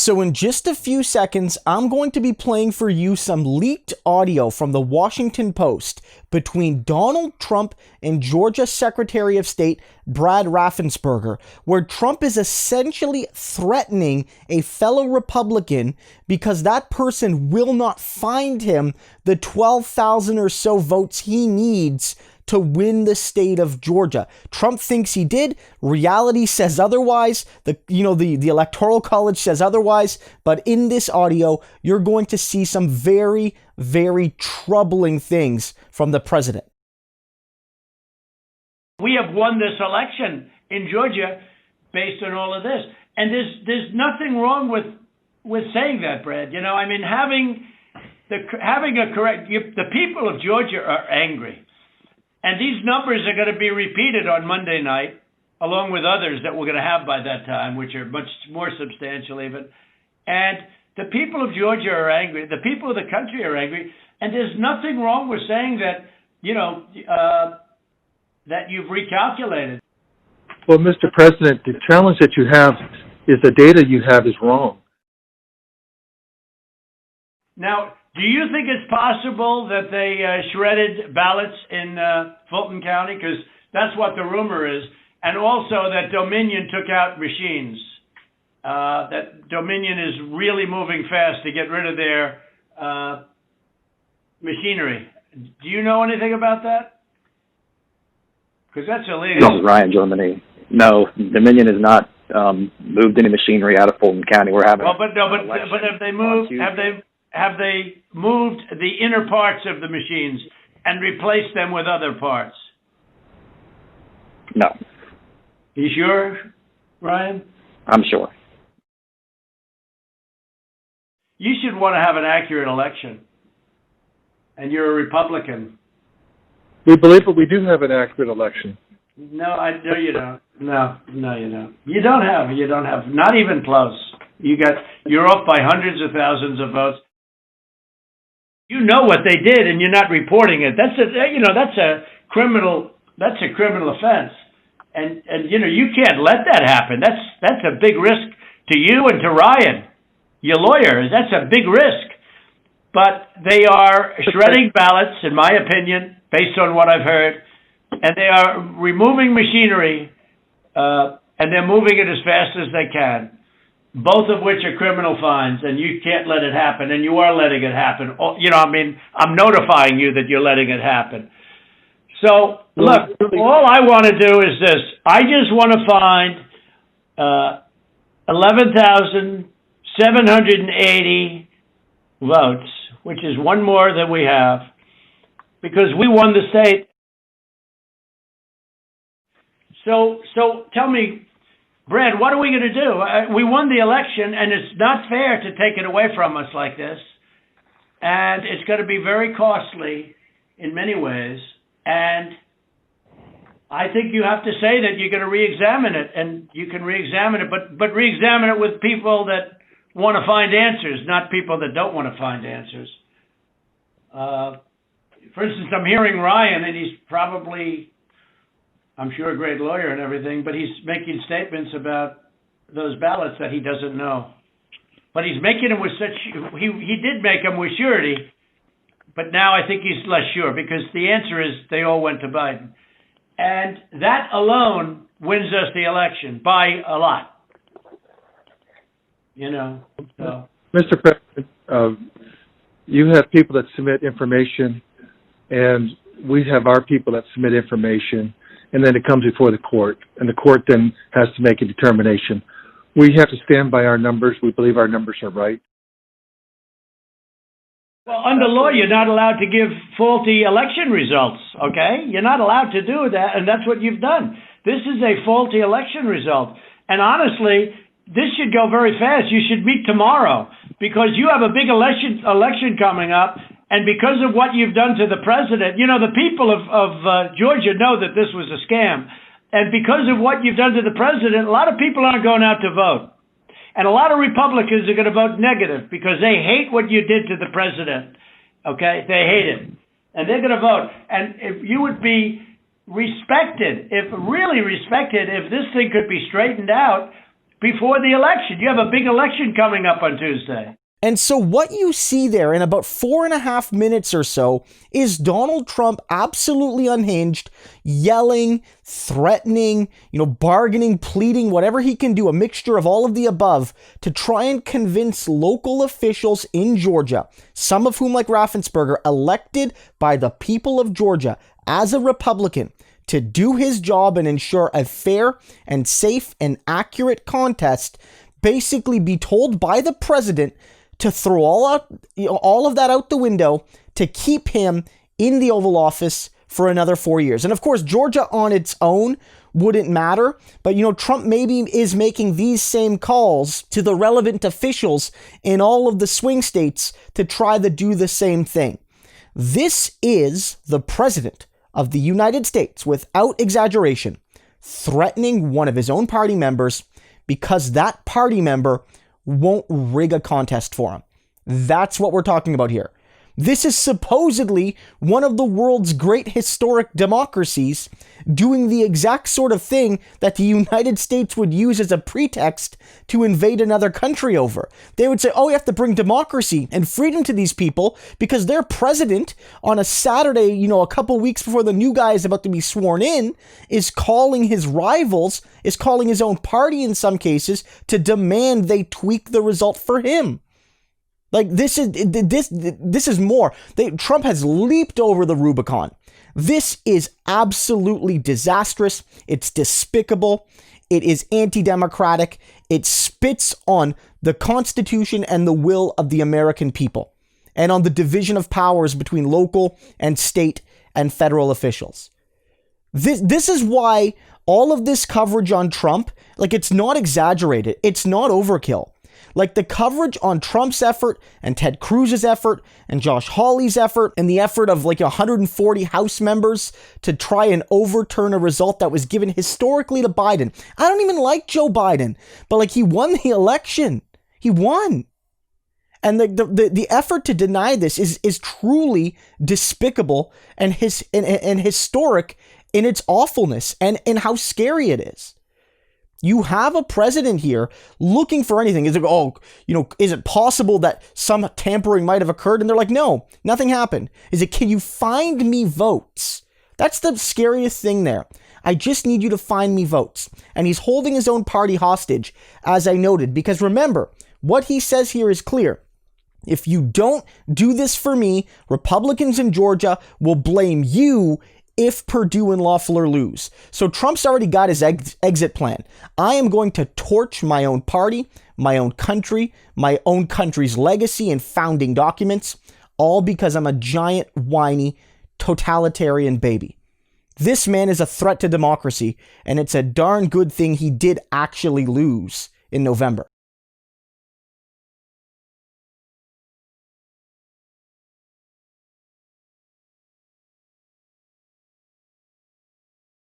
So in just a few seconds, I'm going to be playing for you some leaked audio from the Washington Post between Donald Trump and Georgia Secretary of State Brad Raffensperger, where Trump is essentially threatening a fellow Republican because that person will not find him the 12,000 or so votes he needs to win the state of Georgia. Trump thinks he did. Reality says otherwise. The Electoral College says otherwise. But in this audio, you're going to see some very, very troubling things from the president. We have won this election in Georgia based on all of this. And there's nothing wrong with saying that, Brad. You know, I mean, having a correct, the people of Georgia are angry. And these numbers are going to be repeated on Monday night, along with others that we're going to have by that time, which are much more substantial even. And the people of Georgia are angry. The people of the country are angry. And there's nothing wrong with saying that, that you've recalculated. Well, Mr. President, the challenge that you have is the data you have is wrong. Now, do you think it's possible that they shredded ballots in Fulton County? Because that's what the rumor is. And also that Dominion took out machines. That Dominion is really moving fast to get rid of their machinery. Do you know anything about that? Because that's illegal. This is Ryan, Germany. No, Dominion has not moved any machinery out of Fulton County. We're having. Well, but have they moved? Have they moved the inner parts of the machines and replaced them with other parts? No. You sure, Ryan? I'm sure. You should want to have an accurate election. And you're a Republican. We believe that we do have an accurate election. No, you don't. No, you don't. You don't have. Not even close. You're off by hundreds of thousands of votes. You know what they did, and you're not reporting it. That's a criminal offense, and you can't let that happen. That's a big risk to you and to Ryan, your lawyer. That's a big risk. But they are shredding ballots, in my opinion, based on what I've heard, and they are removing machinery, and they're moving it as fast as they can. Both of which are criminal fines, and you can't let it happen, and you are letting it happen. I'm notifying you that you're letting it happen. So, look, all I want to do is this. I just want to find 11,780 votes, which is one more than we have, because we won the state. So tell me, Brad, what are we going to do? We won the election, and it's not fair to take it away from us like this. And it's going to be very costly in many ways. And I think you have to say that you're going to re-examine it, and you can re-examine it, but re-examine it with people that want to find answers, not people that don't want to find answers. For instance, I'm hearing Ryan, and he's probably, I'm sure, a great lawyer and everything, but he's making statements about those ballots that he doesn't know. But he's making them with such, he did make them with surety, but now I think he's less sure, because the answer is they all went to Biden. And that alone wins us the election by a lot. So. Mr. President, you have people that submit information, and we have our people that submit information, and then it comes before the court, and the court then has to make a determination. We have to stand by our numbers. We believe our numbers are right. Well, under law, you're not allowed to give faulty election results, okay? You're not allowed to do that, and that's what you've done. This is a faulty election result. And honestly, this should go very fast. You should meet tomorrow, because you have a big election coming up, and because of what you've done to the president, the people of Georgia know that this was a scam. And because of what you've done to the president, a lot of people aren't going out to vote. And a lot of Republicans are going to vote negative because they hate what you did to the president. Okay? They hate it. And they're going to vote. And if you would be respected, if this thing could be straightened out, before the election. You have a big election coming up on Tuesday. And so what you see there in about 4.5 minutes or so is Donald Trump absolutely unhinged, yelling, threatening, bargaining, pleading, whatever he can do, a mixture of all of the above, to try and convince local officials in Georgia, some of whom, like Raffensperger, elected by the people of Georgia as a Republican, to do his job and ensure a fair and safe and accurate contest, basically be told by the president to throw all of that out the window to keep him in the Oval Office for another 4 years. And of course, Georgia on its own wouldn't matter, but Trump maybe is making these same calls to the relevant officials in all of the swing states to try to do the same thing. This is the president of the United States, without exaggeration, threatening one of his own party members because that party member won't rig a contest for him. That's what we're talking about here. This is supposedly one of the world's great historic democracies doing the exact sort of thing that the United States would use as a pretext to invade another country over. They would say, oh, you have to bring democracy and freedom to these people because their president on a Saturday, a couple weeks before the new guy is about to be sworn in, is calling his rivals, is calling his own party in some cases to demand they tweak the result for him. Like, this is more. Trump has leaped over the Rubicon. This is absolutely disastrous. It's despicable. It is anti-democratic. It spits on the Constitution and the will of the American people, and on the division of powers between local and state and federal officials. This is why all of this coverage on Trump, it's not exaggerated. It's not overkill. Like, the coverage on Trump's effort and Ted Cruz's effort and Josh Hawley's effort and the effort of 140 House members to try and overturn a result that was given historically to Biden. I don't even like Joe Biden, but he won the election. He won. And the effort to deny this is truly despicable and historic in its awfulness and how scary it is. You have a president here looking for anything. Is it possible that some tampering might have occurred? And they're like, no, nothing happened. Can you find me votes? That's the scariest thing there. I just need you to find me votes. And he's holding his own party hostage, as I noted, because remember, what he says here is clear. If you don't do this for me, Republicans in Georgia will blame you if Perdue and Loeffler lose. So Trump's already got his exit plan. I am going to torch my own party, my own country, my own country's legacy and founding documents, all because I'm a giant, whiny, totalitarian baby. This man is a threat to democracy, and it's a darn good thing he did actually lose in November.